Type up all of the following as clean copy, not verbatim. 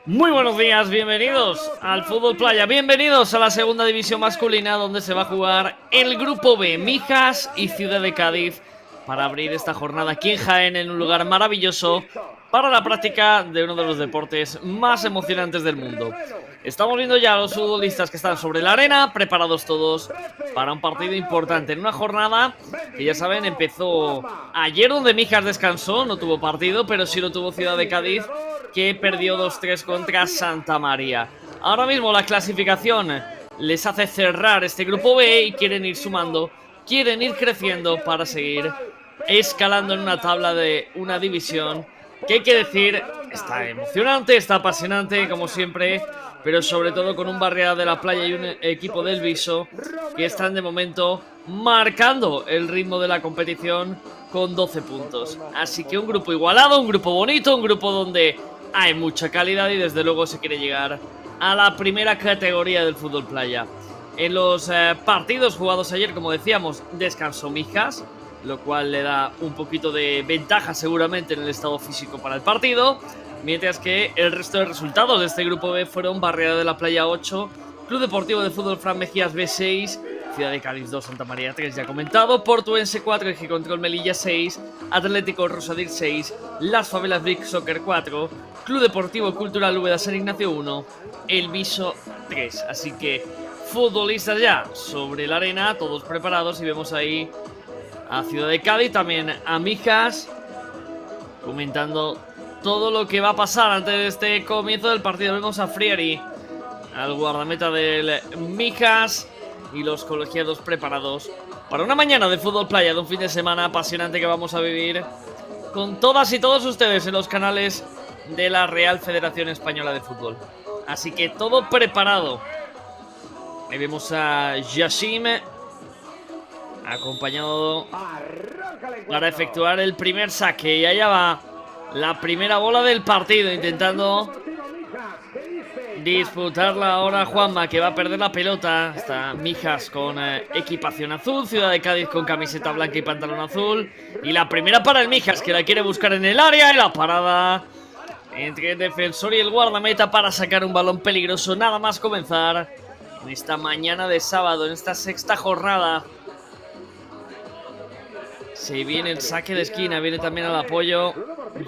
Muy buenos días, bienvenidos al Fútbol Playa, bienvenidos a la segunda división masculina donde se va a jugar el Grupo B, Mijas y Ciudad de Cádiz, para abrir esta jornada aquí en Jaén en un lugar maravilloso para la práctica de uno de los deportes más emocionantes del mundo. Estamos viendo ya a los futbolistas que están sobre la arena, preparados todos para un partido importante en una jornada que ya saben empezó ayer donde Mijas descansó, no tuvo partido, pero sí lo tuvo Ciudad de Cádiz, que perdió 2-3 contra Santa María. Ahora mismo la clasificación les hace cerrar este grupo B y quieren ir sumando, quieren ir creciendo para seguir escalando en una tabla de una división que hay que decir está emocionante, está apasionante como siempre, pero sobre todo con un Barriada de la Playa y un equipo del Viso que están de momento marcando el ritmo de la competición con 12 puntos. Así que un grupo igualado, un grupo bonito, un grupo donde hay mucha calidad y desde luego se quiere llegar a la primera categoría del fútbol playa. En los partidos jugados ayer, como decíamos, descansó Mijas, lo cual le da un poquito de ventaja seguramente en el estado físico para el partido, mientras que el resto de resultados de este grupo B fueron Barriada de la Playa 8, Club Deportivo de Fútbol Fran Mejías B6, Ciudad de Cádiz 2, Santa María 3, ya comentado, Portuense 4, Eje Control Melilla 6, Atlético Rosadir 6, Las Favelas Brick Soccer 4, Club Deportivo Cultural Úbeda San Ignacio 1, El Viso 3. Así que futbolistas ya sobre la arena, todos preparados, y vemos ahí a Ciudad de Cádiz, también a Mijas, comentando todo lo que va a pasar antes de este comienzo del partido. Vemos a Frieri, al guardameta del Mijas, y los colegiados preparados para una mañana de fútbol playa, de un fin de semana apasionante que vamos a vivir con todas y todos ustedes en los canales de la Real Federación Española de Fútbol. Así que todo preparado. Ahí vemos a Yashim acompañado para efectuar el primer saque, y allá va la primera bola del partido, intentando disputarla ahora Juanma, que va a perder la pelota. Está Mijas con equipación azul, Ciudad de Cádiz con camiseta blanca y pantalón azul, y la primera para el Mijas, que la quiere buscar en el área, y la parada entre el defensor y el guardameta para sacar un balón peligroso nada más comenzar en esta mañana de sábado, en esta sexta jornada. Se viene el saque de esquina, viene también al apoyo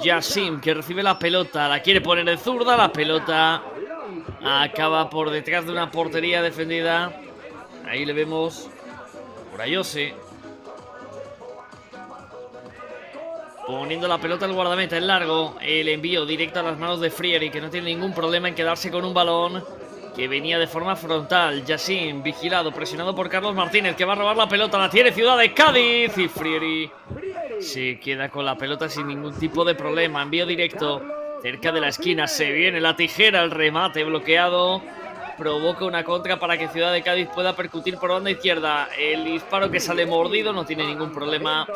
Yashim, que recibe la pelota, la quiere poner de zurda, la pelota acaba por detrás de una portería defendida. Ahí le vemos por Ayose poniendo la pelota al guardameta en largo. El envío directo a las manos de Frieri, que no tiene ningún problema en quedarse con un balón que venía de forma frontal. Yashim, vigilado, presionado por Carlos Martínez, que va a robar la pelota. La tiene Ciudad de Cádiz y Frieri se queda con la pelota sin ningún tipo de problema. Envío directo cerca de la esquina, se viene la tijera, el remate bloqueado, provoca una contra para que Ciudad de Cádiz pueda percutir por banda izquierda. El disparo que sale mordido, no tiene ningún problema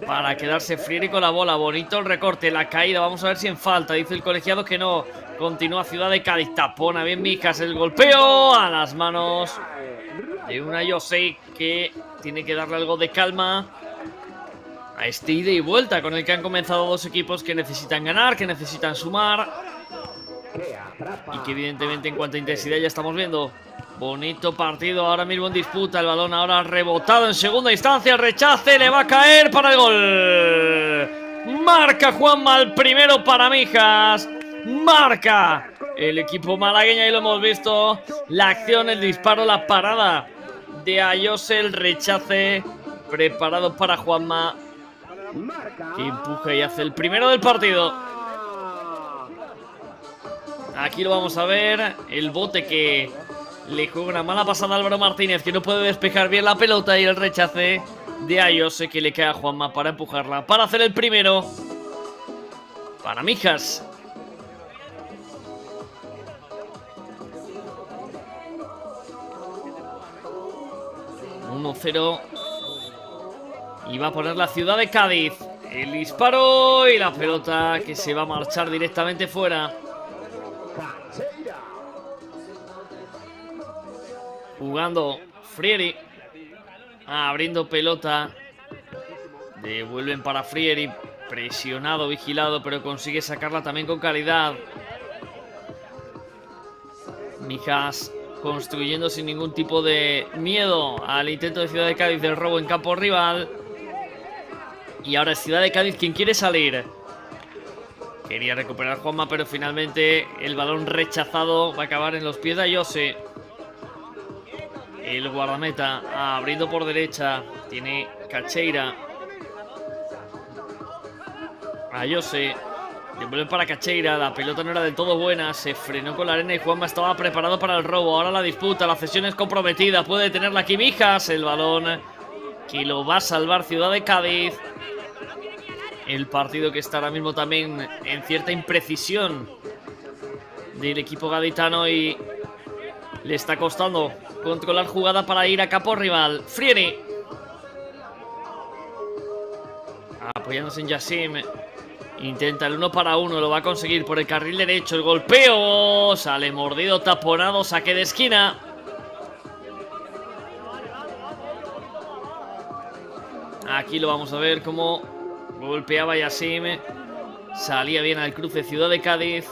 para quedarse Frieri con la bola. Bonito el recorte, la caída, vamos a ver si en falta, dice el colegiado que no. Continúa Ciudad de Cádiz, tapona bien Mijas, el golpeo a las manos de una Yosei, que tiene que darle algo de calma a este ida y vuelta con el que han comenzado dos equipos que necesitan ganar, que necesitan sumar, y que evidentemente en cuanto a intensidad ya estamos viendo bonito partido ahora mismo en disputa. El balón ahora rebotado en segunda instancia, el rechace le va a caer para el gol. Marca Juanma el primero para Mijas, marca el equipo malagueño, y lo hemos visto, la acción, el disparo, la parada de Ayose, el rechace preparado para Juanma, que empuja y hace el primero del partido. Aquí lo vamos a ver, el bote que le juega una mala pasada a Álvaro Martínez, que no puede despejar bien la pelota, y el rechace de Ayose, que le cae a Juanma para empujarla, para hacer el primero para Mijas. ...1-0... y va a poner la Ciudad de Cádiz. El disparo y la pelota que se va a marchar directamente fuera. Jugando Frieri, abriendo pelota, devuelven para Frieri, presionado, vigilado, pero consigue sacarla también con calidad. Mijas construyendo sin ningún tipo de miedo al intento de Ciudad de Cádiz del robo en campo rival. Y ahora es Ciudad de Cádiz quien quiere salir. Quería recuperar Juanma, pero finalmente el balón rechazado va a acabar en los pies de Ayose. El guardameta abriendo por derecha. Tiene Cacheira. Ayose. Devuelve para Cacheira. La pelota no era del todo buena. Se frenó con la arena y Juanma estaba preparado para el robo. Ahora la disputa. La cesión es comprometida. Puede tenerla aquí Mijas. El balón que lo va a salvar Ciudad de Cádiz. El partido que está ahora mismo también en cierta imprecisión del equipo gaditano y le está costando controlar jugada para ir a campo rival. Frieri. Apoyándose en Yassim. Intenta el 1 para 1. Lo va a conseguir por el carril derecho. El golpeo. Sale mordido, taponado. Saque de esquina. Aquí lo vamos a ver cómo golpeaba Yassim. Salía bien al cruce Ciudad de Cádiz.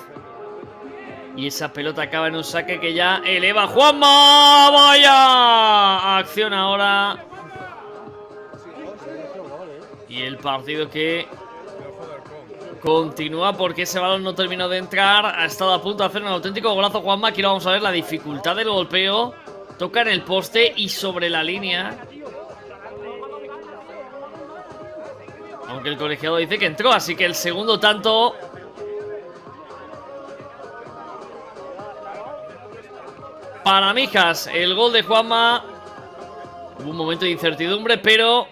Y esa pelota acaba en un saque que ya eleva Juanma. ¡Vaya! Acción ahora. Y el partido que continúa porque ese balón no terminó de entrar. Ha estado a punto de hacer un auténtico golazo Juanma. Aquí lo vamos a ver, la dificultad del golpeo. Toca en el poste y sobre la línea. Aunque el colegiado dice que entró, así que el segundo tanto para Mijas. El gol de Juanma. Hubo un momento de incertidumbre, pero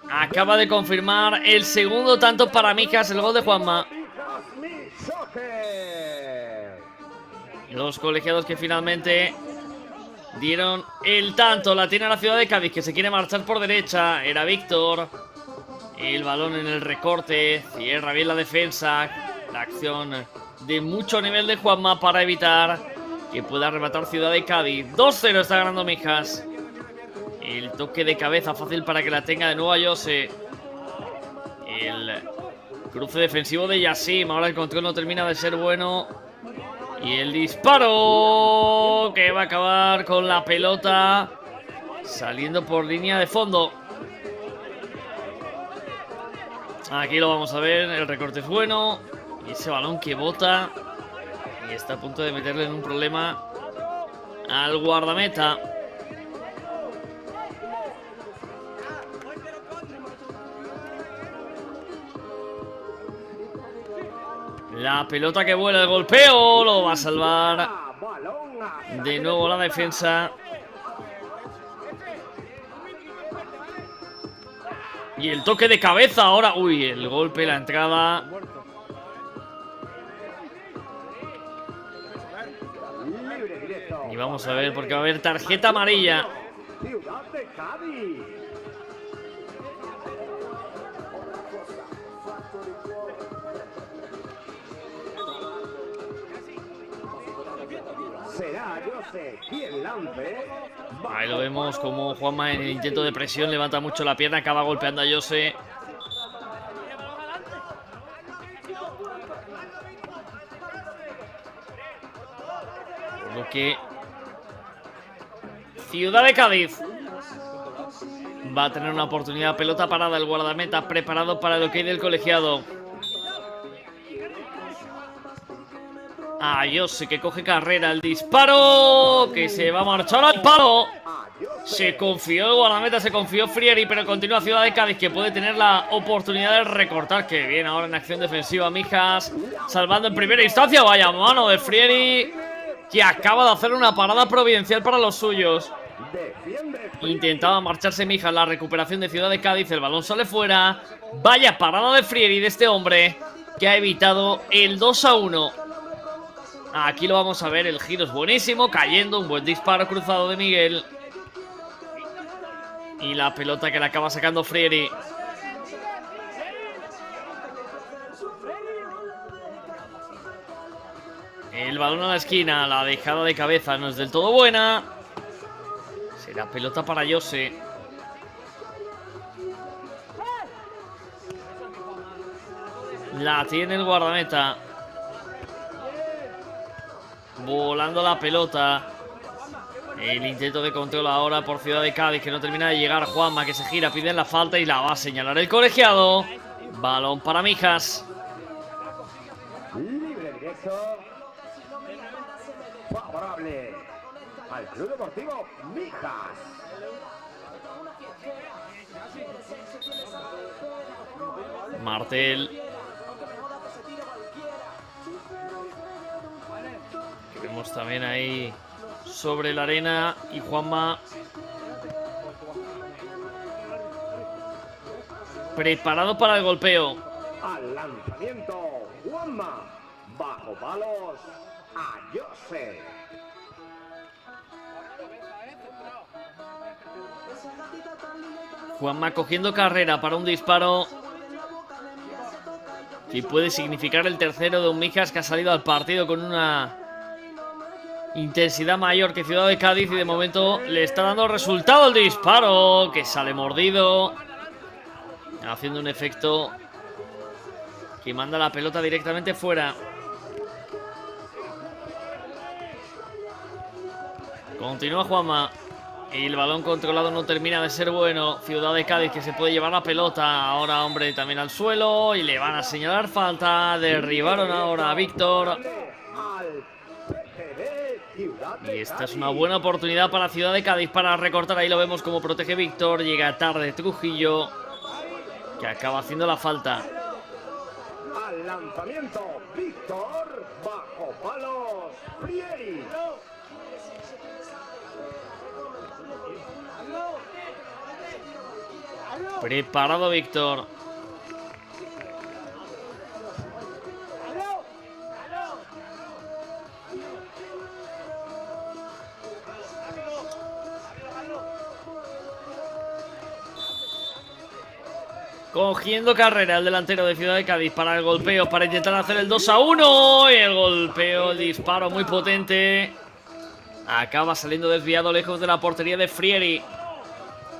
acaba de confirmar el segundo tanto para Mijas, el gol de Juanma. Los colegiados que finalmente dieron el tanto. La tiene la Ciudad de Cádiz, que se quiere marchar por derecha. Era Víctor. El balón en el recorte. Cierra bien la defensa. La acción de mucho nivel de Juanma para evitar que pueda arrebatar Ciudad de Cádiz. 2-0 está ganando Mijas. El toque de cabeza fácil para que la tenga de nuevo Ayose. El cruce defensivo de Yassim. Ahora el control no termina de ser bueno. Y el disparo que va a acabar con la pelota saliendo por línea de fondo. Aquí lo vamos a ver. El recorte es bueno. Y ese balón que bota. Y está a punto de meterle en un problema al guardameta. La pelota que vuela, el golpeo. Lo va a salvar de nuevo la defensa. Y el toque de cabeza ahora. Uy, el golpe, la entrada. Y vamos a ver, porque va a haber tarjeta amarilla. Ahí lo vemos como Juanma en el intento de presión levanta mucho la pierna, acaba golpeando a Ayose. Por lo que Ciudad de Cádiz va a tener una oportunidad. Pelota parada, el guardameta preparado para el ok del colegiado. Ayose que coge carrera, el disparo que se va a marchar al palo. Se confió el guardameta, se confió Frieri, pero continúa Ciudad de Cádiz, que puede tener la oportunidad de recortar. Que bien ahora en acción defensiva Mijas, salvando en primera instancia. Vaya mano de Frieri, que acaba de hacer una parada providencial para los suyos. Intentaba marcharse Mijas, la recuperación de Ciudad de Cádiz, el balón sale fuera. Vaya parada de Frieri, de este hombre, que ha evitado el 2-1. Aquí lo vamos a ver, el giro es buenísimo, cayendo, un buen disparo cruzado de Miguel. Y la pelota que le acaba sacando Frieri. El balón a la esquina, la dejada de cabeza no es del todo buena. Será pelota para Ayose. La tiene el guardameta. Volando la pelota. El intento de control ahora por Ciudad de Cádiz, que no termina de llegar. Juanma, que se gira, pide la falta y la va a señalar el colegiado. Balón para Mijas. Libre directo. Favorable al Club Deportivo Mijas. Martel. Vemos también ahí sobre la arena. Y Juanma preparado para el golpeo. Al lanzamiento, Juanma. Bajo palos, a Jose. Juanma cogiendo carrera para un disparo que puede significar el tercero de un Mijas, que ha salido al partido con una intensidad mayor que Ciudad de Cádiz, y de momento le está dando resultado el disparo, que sale mordido, haciendo un efecto que manda la pelota directamente fuera. Continúa Juanma. Y el balón controlado no termina de ser bueno. Ciudad de Cádiz, que se puede llevar la pelota. Ahora, hombre, también al suelo. Y le van a señalar falta. Derribaron ahora a Víctor. Y esta es una buena oportunidad para Ciudad de Cádiz para recortar. Ahí lo vemos como protege Víctor. Llega tarde Trujillo, que acaba haciendo la falta. Al lanzamiento, Víctor. Bajo palos, Frieri. Preparado Víctor. Cogiendo carrera el delantero de Ciudad de Cádiz para el golpeo, para intentar hacer el 2-1. Y el golpeo, el disparo muy potente. Acaba saliendo desviado lejos de la portería de Frieri.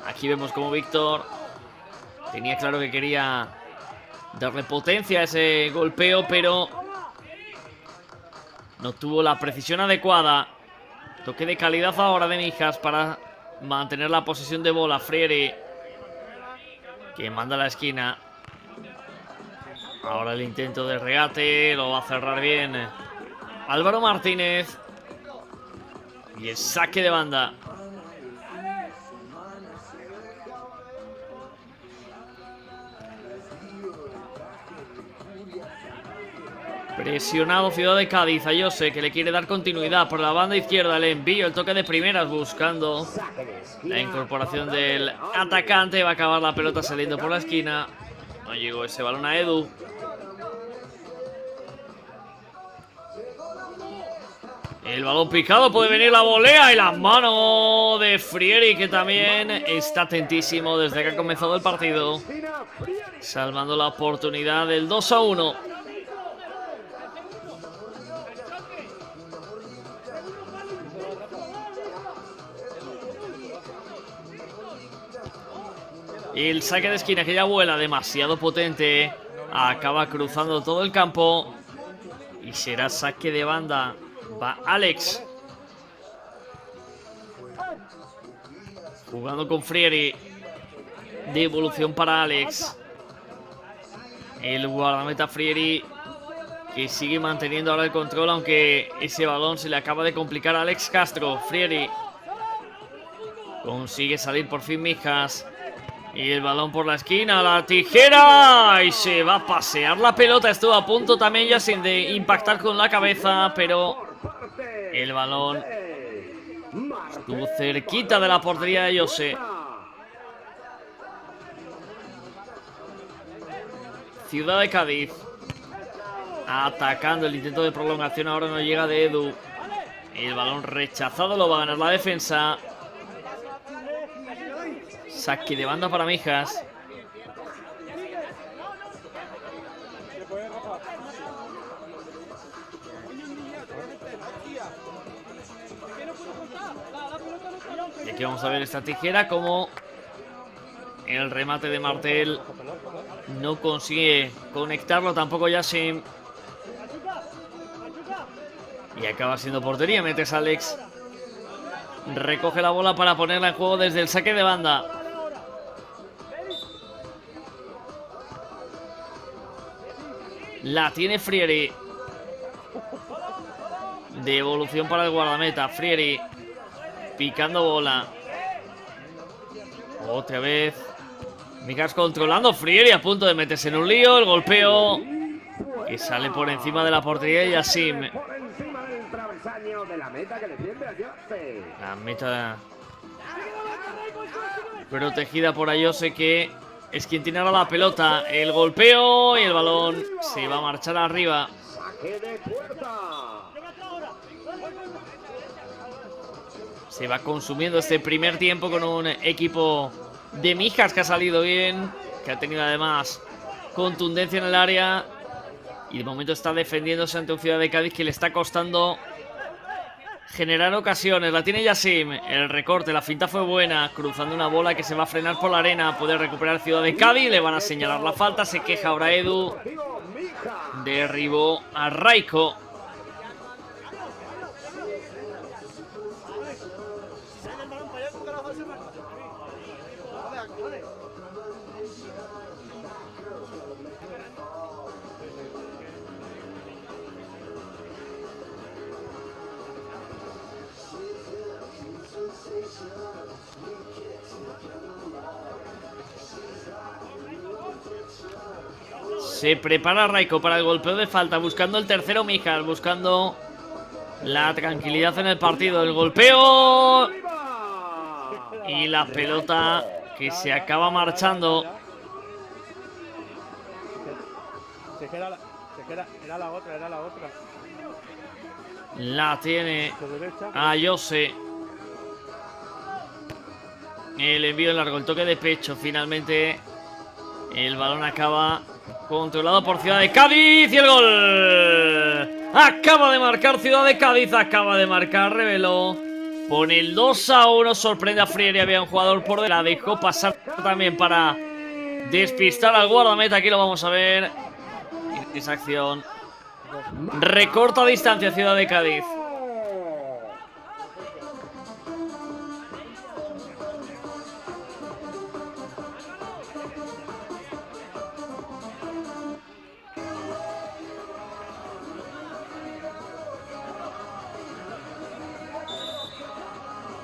Aquí vemos como Víctor tenía claro que quería darle potencia a ese golpeo, pero no tuvo la precisión adecuada. Toque de calidad ahora de Mijas para mantener la posesión de bola. Frieri, que manda a la esquina. Ahora el intento de regate, lo va a cerrar bien Álvaro Martínez. Y el saque de banda. Presionado Ciudad de Cádiz, a Jose, que le quiere dar continuidad por la banda izquierda. El envío, el toque de primeras, buscando la incorporación del atacante. Va a acabar la pelota saliendo por la esquina. No llegó ese balón a Edu. El balón picado, puede venir la volea y la mano de Frieri, que también está atentísimo desde que ha comenzado el partido, salvando la oportunidad del 2-1. Y el saque de esquina, que ya vuela demasiado potente, acaba cruzando todo el campo y será saque de banda. Va Alex, jugando con Frieri. Devolución para Alex. El guardameta Frieri, que sigue manteniendo ahora el control, aunque ese balón se le acaba de complicar a Alex Castro. Frieri consigue salir por fin Mijas. Y el balón por la esquina, la tijera, y se va a pasear la pelota. Estuvo a punto también ya sin de impactar con la cabeza, pero el balón estuvo cerquita de la portería de Jose. Ciudad de Cádiz atacando, el intento de prolongación ahora no llega de Edu. El balón rechazado, lo va a ganar la defensa. Saque de banda para Mijas. Y aquí vamos a ver esta tijera como El remate de Martel no consigue conectarlo tampoco Yassim. Y acaba siendo portería. Metes a Alex. Recoge la bola para ponerla en juego desde el saque de banda. La tiene Frieri. Devolución para el guardameta. Frieri picando bola. Otra vez Mijas controlando. Frieri a punto de meterse en un lío. El golpeo que sale por encima de la portería de Yassim. Por encima del travesaño de la meta que defiende a Jose. La meta protegida por Ayose, que es quien tiene ahora la pelota. El golpeo y el balón se va a marchar arriba. Saque de puerta. Se va consumiendo este primer tiempo con un equipo de Mijas que ha salido bien, que ha tenido además contundencia en el área y de momento está defendiéndose ante un Ciudad de Cádiz que le está costando generar ocasiones. La tiene Yassim, el recorte, la finta fue buena, cruzando una bola que se va a frenar por la arena. Puede recuperar Ciudad de Cádiz, le van a señalar la falta, se queja ahora Edu. Derribó a Raiko. Se prepara Raiko para el golpeo de falta, buscando el tercero Mijas, buscando la tranquilidad en el partido. El golpeo y la pelota que se acaba marchando. Era la otra. La tiene Ayose. El envío largo, el toque de pecho. Finalmente el balón acaba controlado por Ciudad de Cádiz y el gol. Acaba de marcar Ciudad de Cádiz, acaba de marcar, reveló. Pone el 2-1, sorprende a Frieri, había un jugador por delante, la dejó pasar también para despistar al guardameta. Aquí lo vamos a ver. Esa acción recorta distancia Ciudad de Cádiz.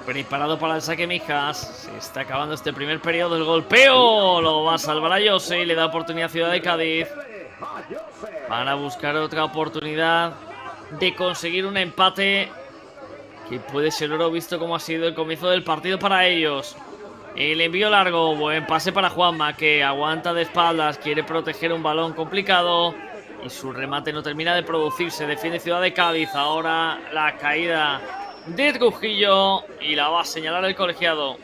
Preparado para el saque Mijas. Se está acabando este primer periodo. El golpeo lo va a salvar a Jose y le da oportunidad a Ciudad de Cádiz para buscar otra oportunidad de conseguir un empate que puede ser oro, visto como ha sido el comienzo del partido para ellos. El envío largo, buen pase para Juanma, que aguanta de espaldas, quiere proteger un balón complicado y su remate no termina de producirse. Defiende Ciudad de Cádiz. Ahora la caída de Trujillo y la va a señalar el colegiado.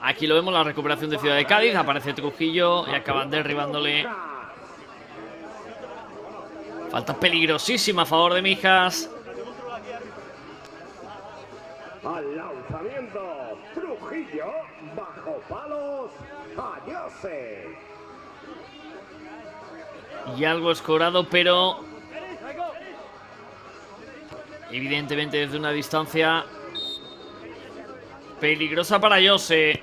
Aquí lo vemos, la recuperación de Ciudad de Cádiz. Aparece Trujillo y acaban derribándole. Falta peligrosísima a favor de Mijas. Al lanzamiento, Trujillo, bajo palos, Ayose. Y algo escorado, pero evidentemente desde una distancia peligrosa para Jose.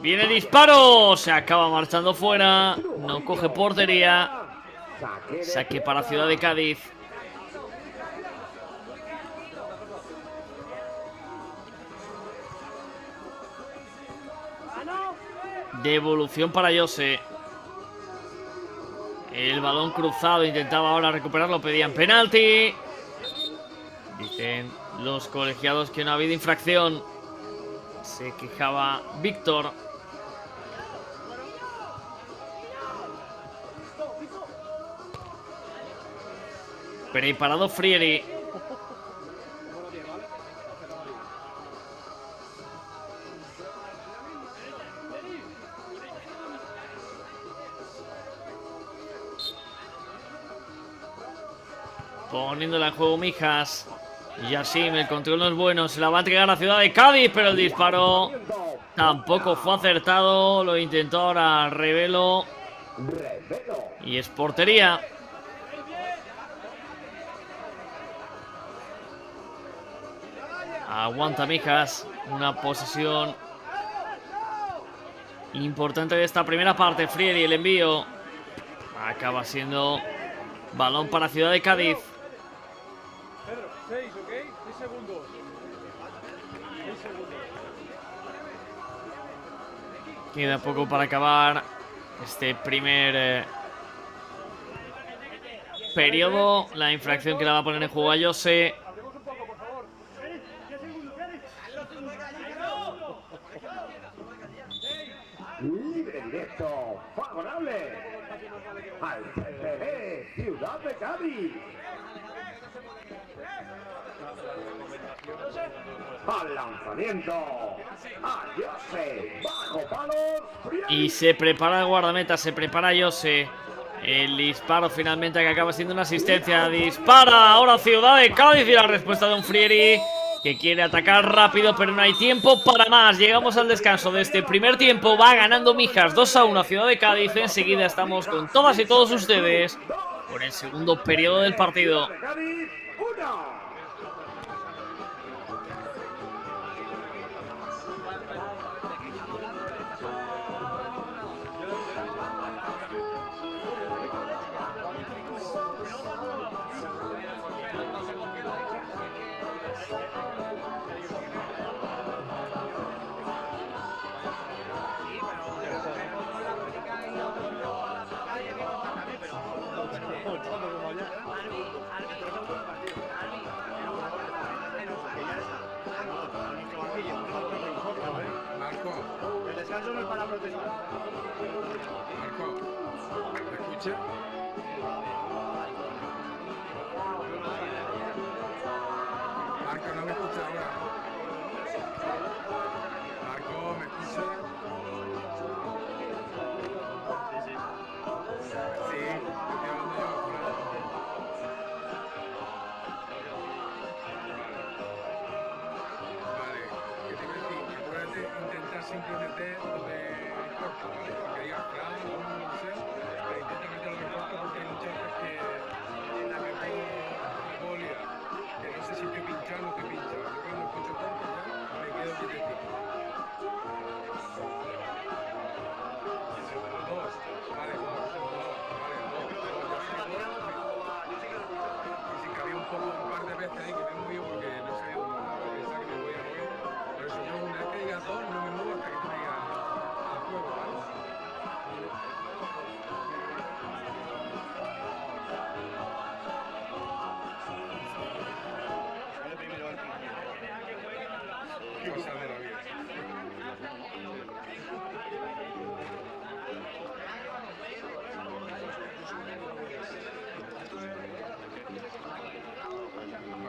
Viene disparo, se acaba marchando fuera, no coge portería. Saque para Ciudad de Cádiz. Devolución para Jose. El balón cruzado, intentaba ahora recuperarlo, pedían penalti. Dicen los colegiados que no ha habido infracción. Se quejaba Víctor. Preparado Frieri. Poniéndola en juego Mijas. Y así, el control no es bueno. Se la va a entregar a Ciudad de Cádiz, pero el disparo tampoco fue acertado. Lo intentó ahora Revelo. Y es portería. Aguanta Mijas. Una posesión importante de esta primera parte. Frieri, el envío. Acaba siendo balón para Ciudad de Cádiz. Pedro, 6, ¿ok? 6 segundos. 6 segundos. Queda poco para acabar este primer periodo. La infracción que la va a poner en juego a Jose. Hablemos un poco, por favor. Libre directo, favorable al CFE Ciudad de Cádiz. Al lanzamiento, a Jose, bajo palos. Y se prepara el guardameta, se prepara Jose. El disparo finalmente que acaba siendo una asistencia. Dispara ahora Ciudad de Cádiz y la respuesta de un Frieri que quiere atacar rápido, pero no hay tiempo para más. Llegamos al descanso de este primer tiempo. Va ganando Mijas 2-1 a Ciudad de Cádiz. Enseguida estamos con todas y todos ustedes por el segundo periodo del partido. El descanso no es para protestar. Marco, ¿me escuchas? Marco, no me escuchas ahora. Marco, ¿me escuchas? Sí, estoy hablando yo por ahí. Vale, ¿qué te iba a decir? Acuérdate, intentar siempre meter lo de corto, ¿vale? Porque digas claro, no lo sé, pero intenta meter lo de corto porque hay muchas veces que en la que puedo liar, que no sé si estoy pinchando o no estoy pinchando. Yo cuando escucho corto ya me quedo quietecito. Dos, vale, y si cabía un poco, un par de veces ahí que me he movido porque no sabía dónde estaba, pensaba que me podía mover. Pero eso yo una vez que diga dos, no me muevo hasta que tú me digas a juego, ¿vale? Cosas de la vida.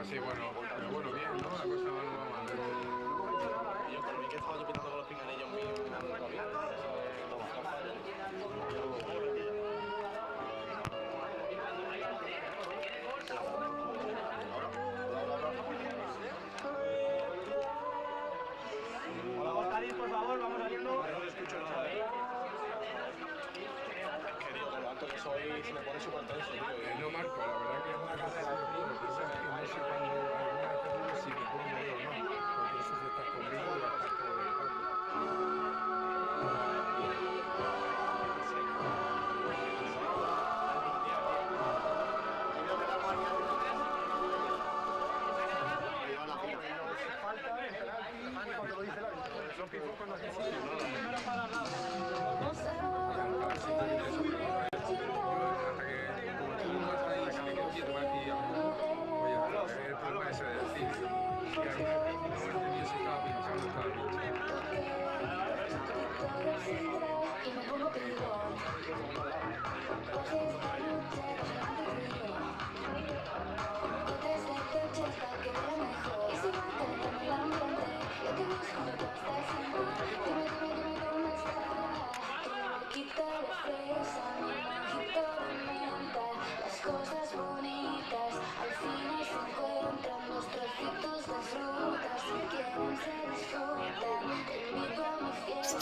Así, bueno, pero bueno, bien, ¿no? La cosa no va mal. Yo para mí que estaba yo pintando con los pinganillos míos, no va bien. Hola, Cádiz, por favor, vamos saliendo. No lo escucho nada, ¿eh? Es que digo, con lo alto que soy, se me pone súper tenso, tío. No, Marco, la verdad que es una cosa que no sé cuándo alguna vez si me puedo mover o no, porque eso se está conmigo y hasta que lo dejo. Hasta que como tú no vas ahí, si me quedo quieto aquí, voy a ver el problema ese del cine. Y ahí no mío se estaba pinchando, estaba pinchando. Las cosas bonitas al final se encuentran, nuestros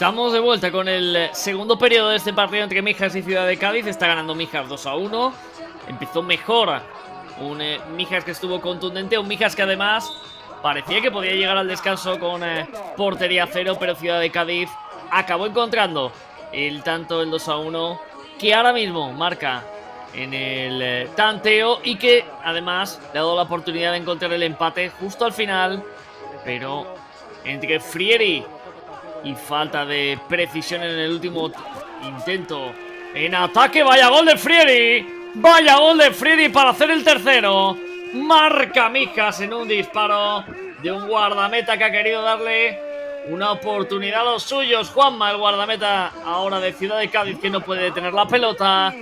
Estamos de vuelta con el segundo periodo de este partido entre Mijas y Ciudad de Cádiz. Está ganando Mijas 2-1. Empezó mejor un Mijas que estuvo contundente, un Mijas que además parecía que podía llegar al descanso con portería cero, pero Ciudad de Cádiz acabó encontrando el tanto, el 2-1, que ahora mismo marca en el tanteo y que además le ha dado la oportunidad de encontrar el empate justo al final, pero entre Frieri y falta de precisión en el último intento en ataque. Vaya gol de Frieri, vaya gol de Frieri para hacer el tercero. Marca Mijas en un disparo de un guardameta que ha querido darle una oportunidad a los suyos. Juanma, el guardameta ahora de Ciudad de Cádiz, que no puede detener la pelota.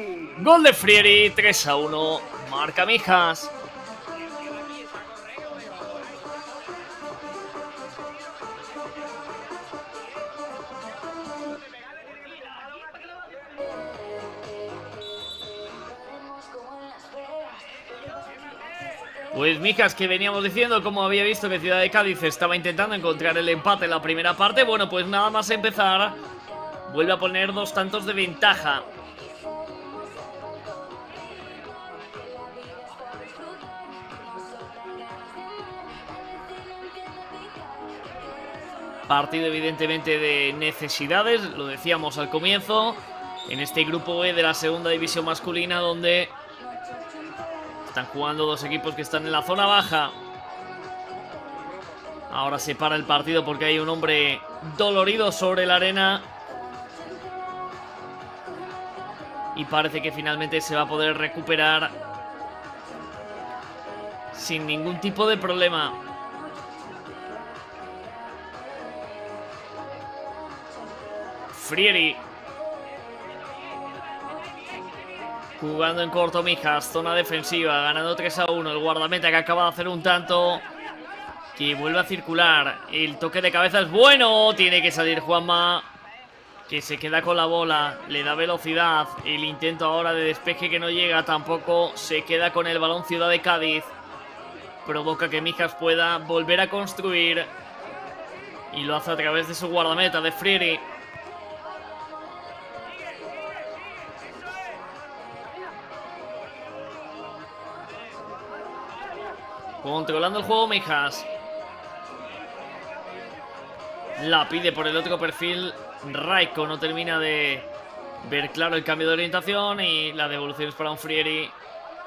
Gol de Frieri, 3-1, marca Mijas. Pues Mijas, que veníamos diciendo, como había visto que Ciudad de Cádiz estaba intentando encontrar el empate en la primera parte. Bueno, pues nada más empezar, vuelve a poner 2 tantos de ventaja. Partido evidentemente de necesidades, lo decíamos al comienzo, en este grupo E de la segunda división masculina, donde están jugando 2 equipos que están en la zona baja. Ahora se para el partido porque hay un hombre dolorido sobre la arena. Y parece que finalmente se va a poder recuperar sin ningún tipo de problema. Frieri. Jugando en corto Mijas, zona defensiva, ganando 3-1. El guardameta que acaba de hacer un tanto, que vuelve a circular. El toque de cabeza es bueno, tiene que salir Juanma, que se queda con la bola, le da velocidad. El intento ahora de despeje que no llega tampoco, se queda con el balón Ciudad de Cádiz. Provoca que Mijas pueda volver a construir y lo hace a través de su guardameta, de Frieri. Controlando el juego Mijas. La pide por el otro perfil Raiko, no termina de ver claro el cambio de orientación. Y la devolución es para un Frieri,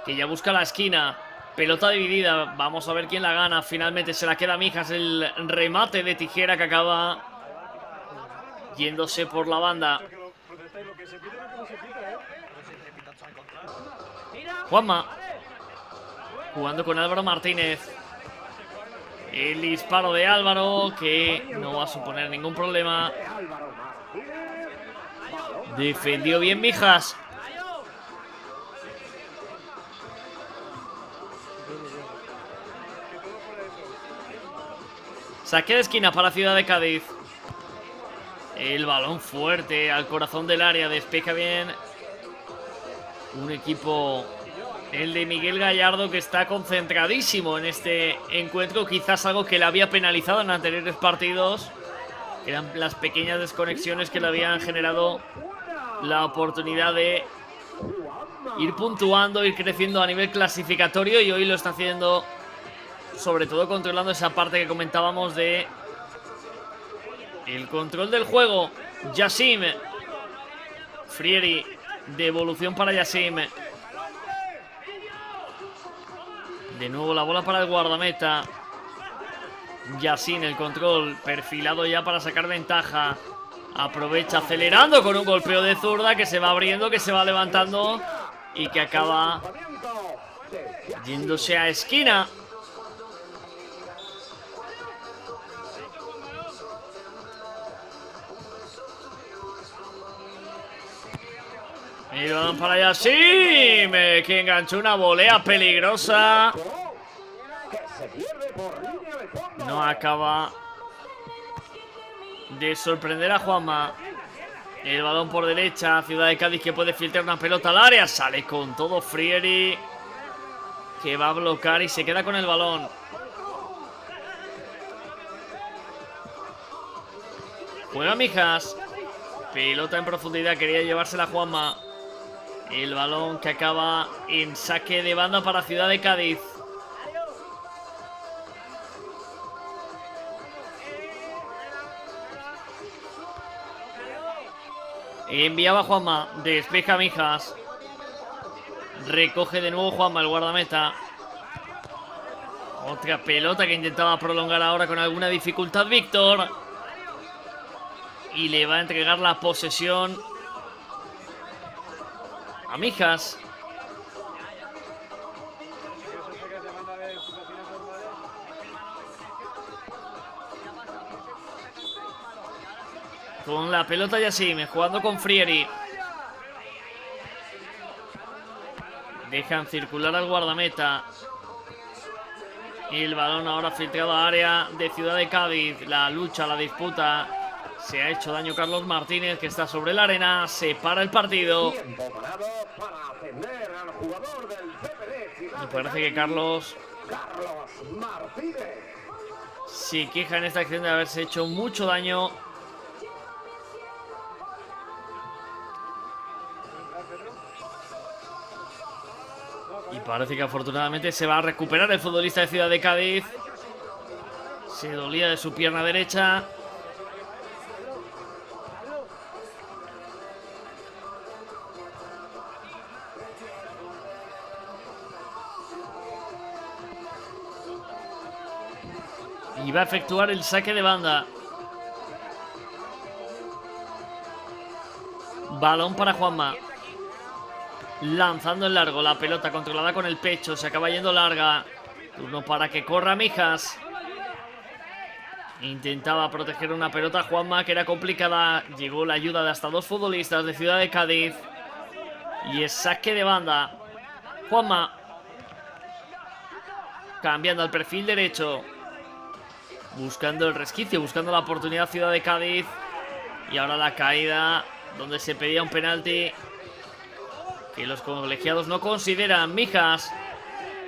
que ya busca la esquina. Pelota dividida, vamos a ver quién la gana. Finalmente se la queda Mijas, el remate de Tijera que acaba yéndose por la banda. Juanma jugando con Álvaro Martínez. El disparo de Álvaro, que no va a suponer ningún problema. Defendió bien Mijas. Saque de esquina para Ciudad de Cádiz. El balón fuerte al corazón del área. Despeja bien un equipo, el de Miguel Gallardo, que está concentradísimo en este encuentro. Quizás algo que le había penalizado en anteriores partidos, que eran las pequeñas desconexiones que le habían generado la oportunidad de ir puntuando, ir creciendo a nivel clasificatorio. Y hoy lo está haciendo, sobre todo controlando esa parte que comentábamos de el control del juego. Yassim. Frieri, devolución para Yassim. De nuevo la bola para el guardameta. Yassin, el control perfilado ya para sacar ventaja. Aprovecha acelerando con un golpeo de zurda que se va abriendo, que se va levantando y que acaba yéndose a esquina. Y van para Yassim, que enganchó una volea peligrosa. No acaba de sorprender a Juanma. El balón por derecha, Ciudad de Cádiz, que puede filtrar una pelota al área. Sale con todo Frieri, que va a bloquear y se queda con el balón. Juega Mijas. Pelota en profundidad, quería llevársela Juanma. El balón que acaba en saque de banda para Ciudad de Cádiz. Enviaba Juanma, despeja Mijas. Recoge de nuevo Juanma, el guardameta. Otra pelota que intentaba prolongar ahora con alguna dificultad Víctor. Y le va a entregar la posesión a Mijas. Con la pelota Yassim, jugando con Frieri. Dejan circular al guardameta. El balón ahora filtrado a área de Ciudad de Cádiz. La lucha, la disputa. Se ha hecho daño Carlos Martínez, que está sobre la arena. Se para el partido. Tiempo parado para atender al jugador del CPD. Me parece que Carlos Martínez. se queja en esta acción de haberse hecho mucho daño. Y parece que afortunadamente se va a recuperar el futbolista de Ciudad de Cádiz. Se dolía de su pierna derecha. Y va a efectuar el saque de banda. Balón para Juanma. Lanzando en largo, la pelota controlada con el pecho. Se acaba yendo larga. Turno para que corra Mijas. Intentaba proteger una pelota Juanma que era complicada. Llegó la ayuda de hasta dos futbolistas de Ciudad de Cádiz. Y es saque de banda. Juanma. Cambiando al perfil derecho. Buscando el resquicio, buscando la oportunidad Ciudad de Cádiz. Y ahora la caída, donde se pedía un penalti que los colegiados no consideran. Mijas,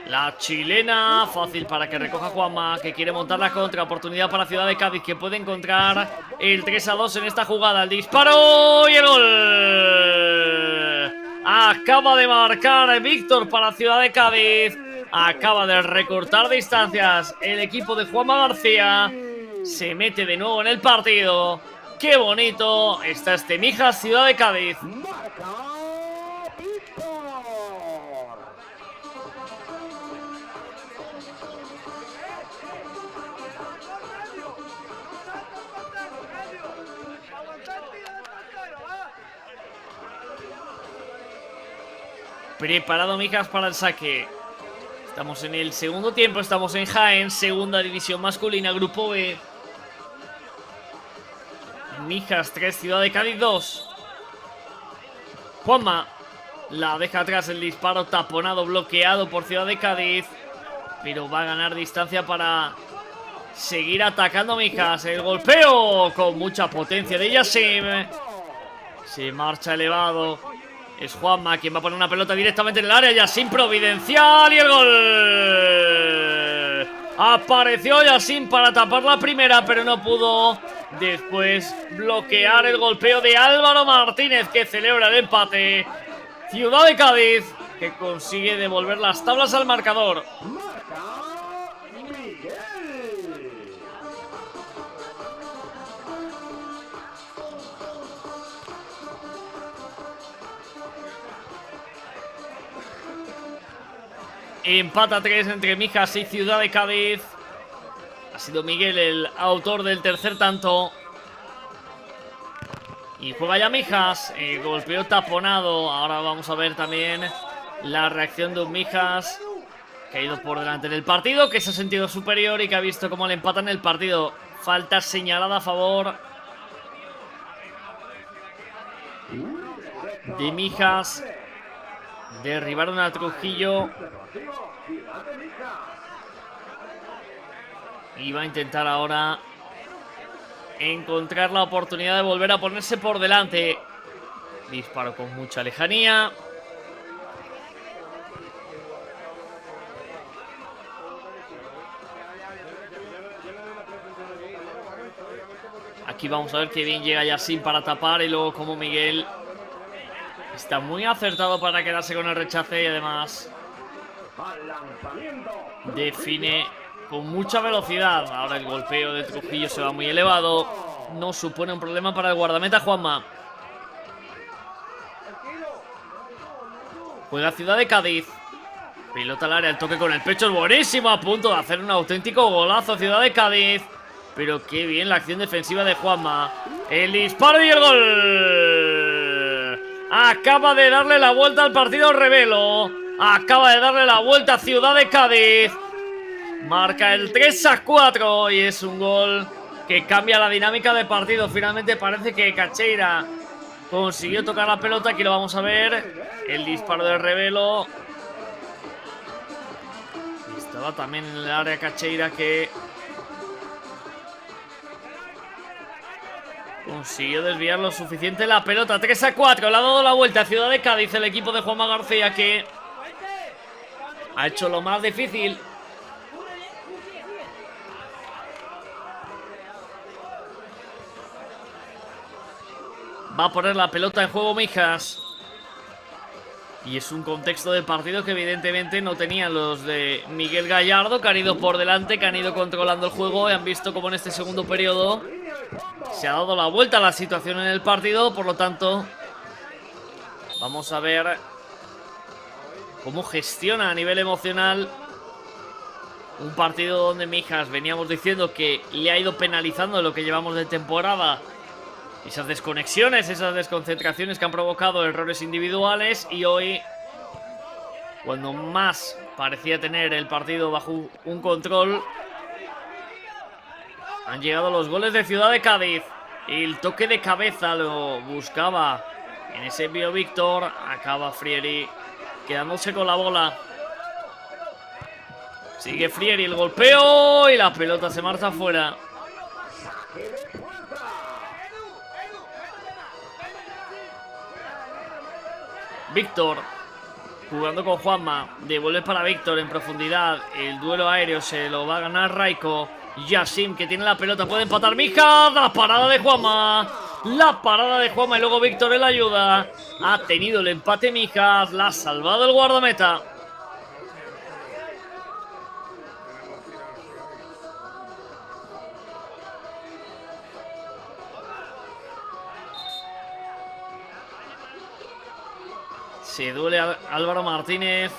la chilena, fácil para que recoja Juanma, que quiere montar la contra. Oportunidad para Ciudad de Cádiz, que puede encontrar el 3-2 en esta jugada. El disparo y el gol. Acaba de marcar Víctor para Ciudad de Cádiz. Acaba de recortar distancias el equipo de Juanma García. Se mete de nuevo en el partido. ¡Qué bonito! Está este Mijas Ciudad de Cádiz. Marca Víctor. Preparado Mijas para el saque. Estamos en el segundo tiempo, estamos en Jaén, segunda división masculina, grupo B. Mijas 3, Ciudad de Cádiz 2. Juanma la deja atrás, el disparo taponado, bloqueado por Ciudad de Cádiz. Pero va a ganar distancia para seguir atacando Mijas. El golpeo con mucha potencia de Yassim. Se marcha elevado. Es Juanma quien va a poner una pelota directamente en el área. Yassim providencial y el gol. Apareció Yassim para tapar la primera, pero no pudo después bloquear el golpeo de Álvaro Martínez, que celebra el empate. Ciudad de Cádiz, que consigue devolver las tablas al marcador. Marca Miguel. Empata 3 entre Mijas y Ciudad de Cádiz. Ha sido Miguel el autor del tercer tanto. Y juega ya Mijas. Golpeo taponado. Ahora vamos a ver también la reacción de un Mijas que ha ido por delante en el partido, que se ha sentido superior y que ha visto cómo le empatan el partido. Falta señalada a favor de Mijas. Derribaron a Trujillo. Y va a intentar ahora encontrar la oportunidad de volver a ponerse por delante. Disparo con mucha lejanía. Aquí vamos a ver que bien llega Yassin para tapar y luego como Miguel está muy acertado para quedarse con el rechace y además define con mucha velocidad. Ahora el golpeo de Trujillo se va muy elevado. No supone un problema para el guardameta Juanma. Juega Ciudad de Cádiz. Pelota al área, el toque con el pecho es buenísimo. A punto de hacer un auténtico golazo Ciudad de Cádiz. Pero qué bien la acción defensiva de Juanma. El disparo y el gol. Acaba de darle la vuelta al partido Revelo. Acaba de darle la vuelta a Ciudad de Cádiz. Marca el 3-4 y es un gol que cambia la dinámica del partido. Finalmente parece que Cacheira consiguió tocar la pelota. Aquí lo vamos a ver. El disparo de Revelo. Estaba también en el área Cacheira que consiguió desviar lo suficiente la pelota. 3-4, le ha dado la vuelta a Ciudad de Cádiz el equipo de Juanma García, que ha hecho lo más difícil. Va a poner la pelota en juego Mijas. Y es un contexto del partido que evidentemente no tenían los de Miguel Gallardo, que han ido por delante, que han ido controlando el juego y han visto como en este segundo periodo se ha dado la vuelta a la situación en el partido. Por lo tanto, vamos a ver cómo gestiona a nivel emocional un partido donde Mijas, veníamos diciendo que le ha ido penalizando lo que llevamos de temporada. Esas desconexiones, esas desconcentraciones que han provocado errores individuales. Y hoy, cuando más parecía tener el partido bajo un control, han llegado los goles de Ciudad de Cádiz. El toque de cabeza lo buscaba en ese envío Víctor. Acaba Frieri quedándose con la bola. Sigue Frieri, el golpeo y la pelota se marcha afuera. Víctor jugando con Juanma. Devuelve para Víctor en profundidad. El duelo aéreo se lo va a ganar Raiko. Yassin, que tiene la pelota, puede empatar Mijas. La parada de Juanma. La parada de Juanma y luego Víctor en la ayuda. Ha tenido el empate Mijas. La ha salvado el guardameta. Se duele Álvaro Martínez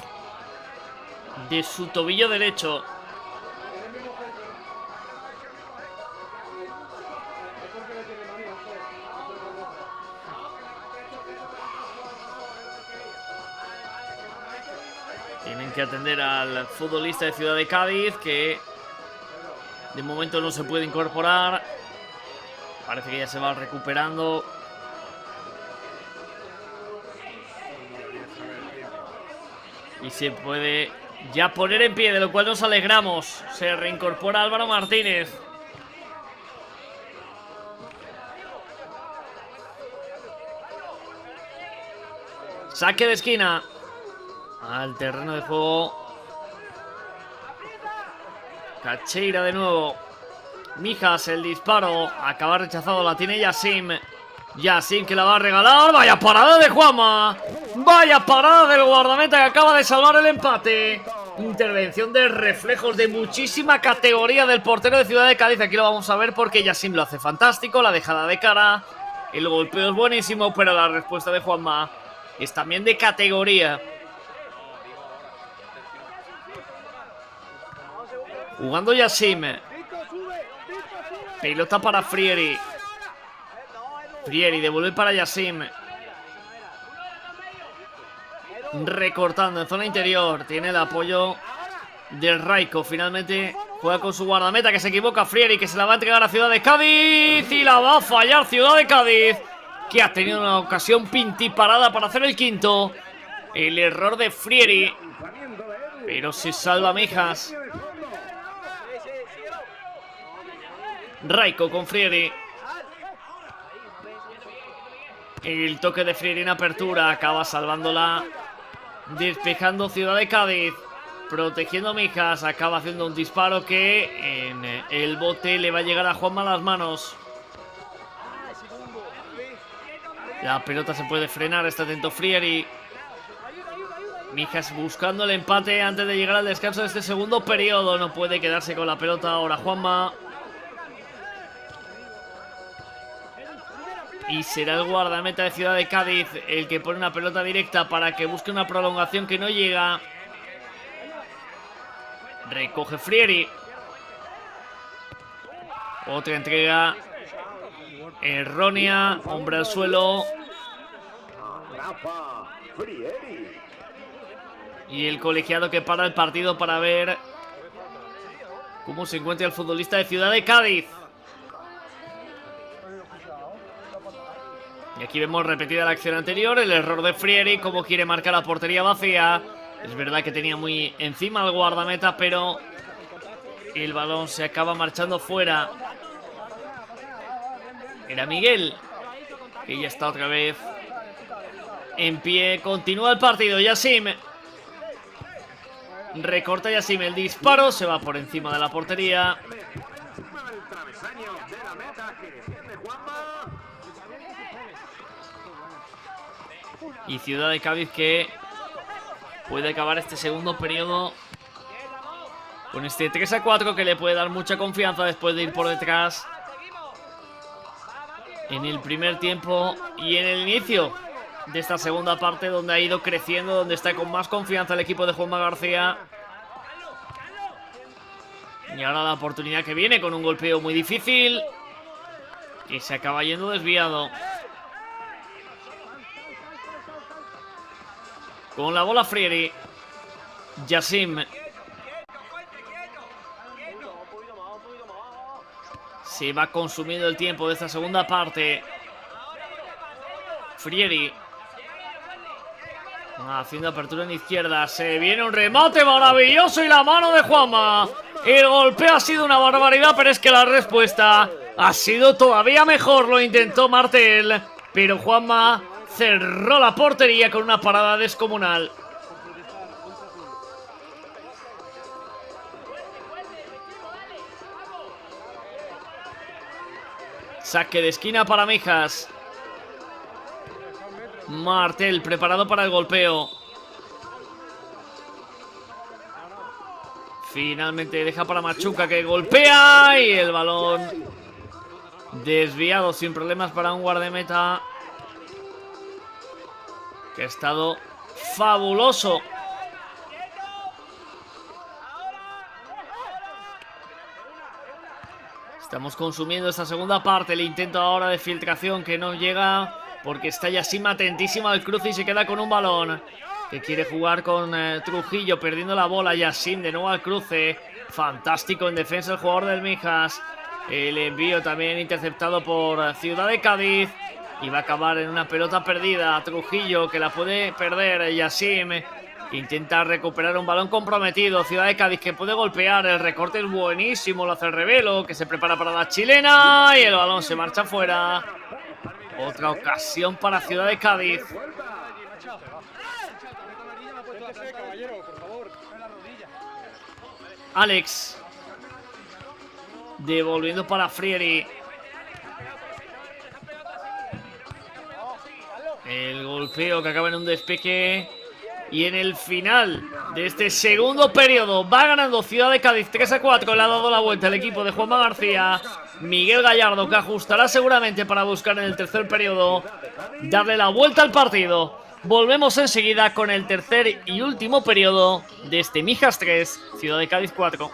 de su tobillo derecho. Tienen que atender al futbolista de Ciudad de Cádiz, que de momento no se puede incorporar. Parece que ya se va recuperando. Y se puede ya poner en pie, de lo cual nos alegramos. Se reincorpora Álvaro Martínez. Saque de esquina. Al terreno de juego. Cacheira de nuevo. Mijas, el disparo. Acaba rechazado, la tiene Yassin. Yassin que la va a regalar. Vaya parada de Juanma. Vaya parada del guardameta que acaba de salvar el empate. Intervención de reflejos de muchísima categoría del portero de Ciudad de Cádiz. Aquí lo vamos a ver porque Yassin lo hace fantástico. La dejada de cara. El golpeo es buenísimo, pero la respuesta de Juanma es también de categoría. Jugando Yassin. Pelota para Frieri. Frieri devuelve para Yassin. Recortando en zona interior. Tiene el apoyo de Raiko. Finalmente juega con su guardameta, que se equivoca Frieri, que se la va a entregar a Ciudad de Cádiz. Y la va a fallar Ciudad de Cádiz, que ha tenido una ocasión pintiparada para hacer el quinto. El error de Frieri, pero se salva Mijas. Raiko con Frieri. El toque de Frieri en apertura acaba salvándola, despejando Ciudad de Cádiz, protegiendo a Mijas. Acaba haciendo un disparo que en el bote le va a llegar a Juanma a las manos. La pelota se puede frenar, está atento Frieri. Mijas buscando el empate antes de llegar al descanso de este segundo periodo. No puede quedarse con la pelota ahora Juanma. Y será el guardameta de Ciudad de Cádiz el que pone una pelota directa para que busque una prolongación que no llega. Recoge Frieri. Otra entrega errónea. Hombre al suelo. Rafa Frieri. Y el colegiado que para el partido para ver cómo se encuentra el futbolista de Ciudad de Cádiz. Y aquí vemos repetida la acción anterior, el error de Frieri, cómo quiere marcar la portería vacía. Es verdad que tenía muy encima al guardameta, pero el balón se acaba marchando fuera. Era Miguel, que ya está otra vez en pie. Continúa el partido, Yassim. Recorta Yassim el disparo, se va por encima de la portería. El travesaño de la meta que defiende Juanma. Y Ciudad de Cádiz que puede acabar este segundo periodo con este 3-4 que le puede dar mucha confianza después de ir por detrás en el primer tiempo y en el inicio de esta segunda parte, donde ha ido creciendo, donde está con más confianza el equipo de Juanma García. Y ahora la oportunidad que viene con un golpeo muy difícil y se acaba yendo desviado. Con la bola Frieri. Yassim. Se va consumiendo el tiempo de esta segunda parte. Frieri. Haciendo apertura en izquierda. Se viene un remate maravilloso y la mano de Juanma. El golpeo ha sido una barbaridad, pero es que la respuesta ha sido todavía mejor. Lo intentó Martel, pero Juanma cerró la portería con una parada descomunal. Saque de esquina para Mijas. Martel preparado para el golpeo. Finalmente deja para Machuca, que golpea y el balón desviado sin problemas para un guardameta que ha estado fabuloso. Estamos consumiendo esta segunda parte. El intento ahora de filtración que no llega porque está Yassim atentísimo al cruce y se queda con un balón que quiere jugar con Trujillo, perdiendo la bola. Yassim de nuevo al cruce. Fantástico en defensa el jugador del Mijas. El envío también interceptado por Ciudad de Cádiz. Y va a acabar en una pelota perdida. Trujillo que la puede perder. Yassim intenta recuperar un balón comprometido. Ciudad de Cádiz que puede golpear. El recorte es buenísimo. Lo hace el Revelo, que se prepara para la chilena. Y el balón se marcha fuera. Otra ocasión para Ciudad de Cádiz. Alex. Devolviendo para Frieri. El golpeo que acaba en un despeje. Y en el final de este segundo periodo va ganando Ciudad de Cádiz 3-4. Le ha dado la vuelta el equipo de Juanma García. Miguel Gallardo, que ajustará seguramente para buscar en el tercer periodo darle la vuelta al partido. Volvemos enseguida con el tercer y último periodo de este Mijas 3, Ciudad de Cádiz 4.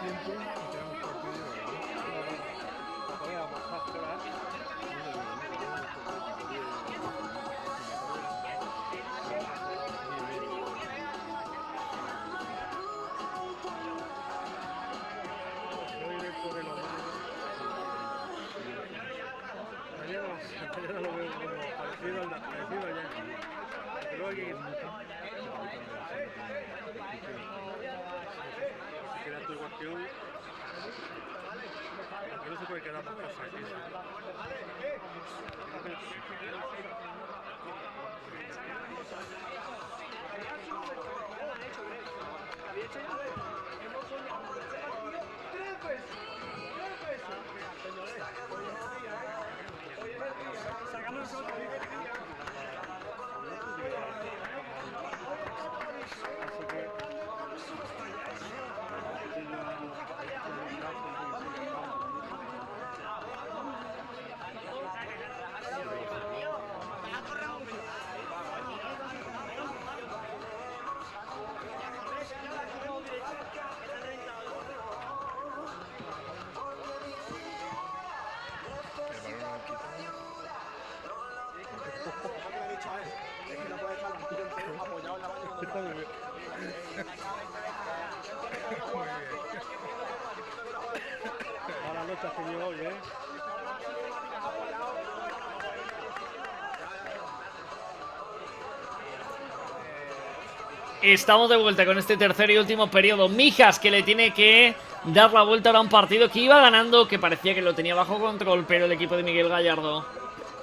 tiempo y tenemos partido. Mañana lo veo como parecido ayer. Pero hay que queda tu igual que hoy. Aunque no se puede quedar más cosas aquí. Malas noches que llevo hoy, Estamos de vuelta con este tercer y último periodo. Mijas, que le tiene que dar la vuelta a un partido que iba ganando, que parecía que lo tenía bajo control, pero el equipo de Miguel Gallardo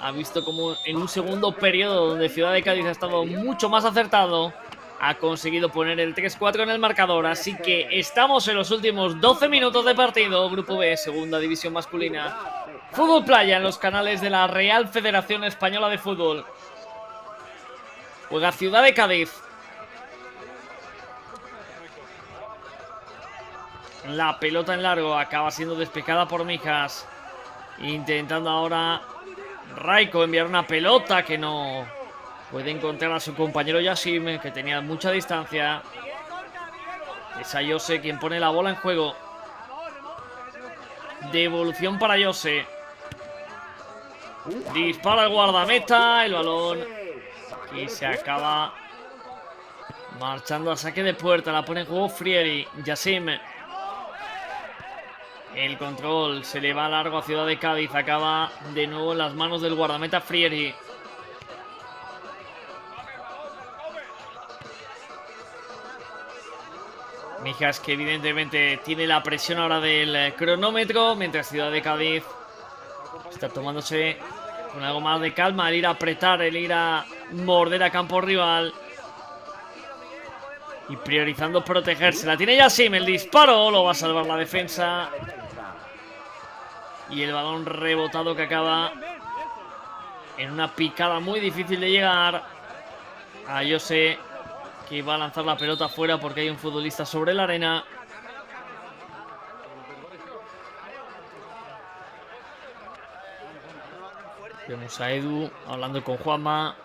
ha visto como en un segundo periodo donde Ciudad de Cádiz ha estado mucho más acertado, ha conseguido poner el 3-4 en el marcador. Así que estamos en los últimos 12 minutos de partido. Grupo B, segunda división masculina. Fútbol Playa en los canales de la Real Federación Española de Fútbol. Juega Ciudad de Cádiz. La pelota en largo acaba siendo despejada por Mijas. Intentando ahora Raiko enviar una pelota que no puede encontrar a su compañero Yassim, que tenía mucha distancia. Es a Jose quien pone la bola en juego. Devolución para Jose. Dispara el guardameta. El balón y se acaba marchando a saque de puerta. La pone en juego Frieri. Yassim. El control se le va largo a Ciudad de Cádiz. Acaba de nuevo en las manos del guardameta Frieri. Mijas, que evidentemente tiene la presión ahora del cronómetro, mientras Ciudad de Cádiz está tomándose con algo más de calma, el ir a apretar, el ir a morder a campo rival y priorizando protegerse. La tiene Yassim, el disparo lo va a salvar la defensa. Y el balón rebotado que acaba en una picada muy difícil de llegar. A Jose, que va a lanzar la pelota fuera porque hay un futbolista sobre la arena. Vemos a Edu hablando con Juanma.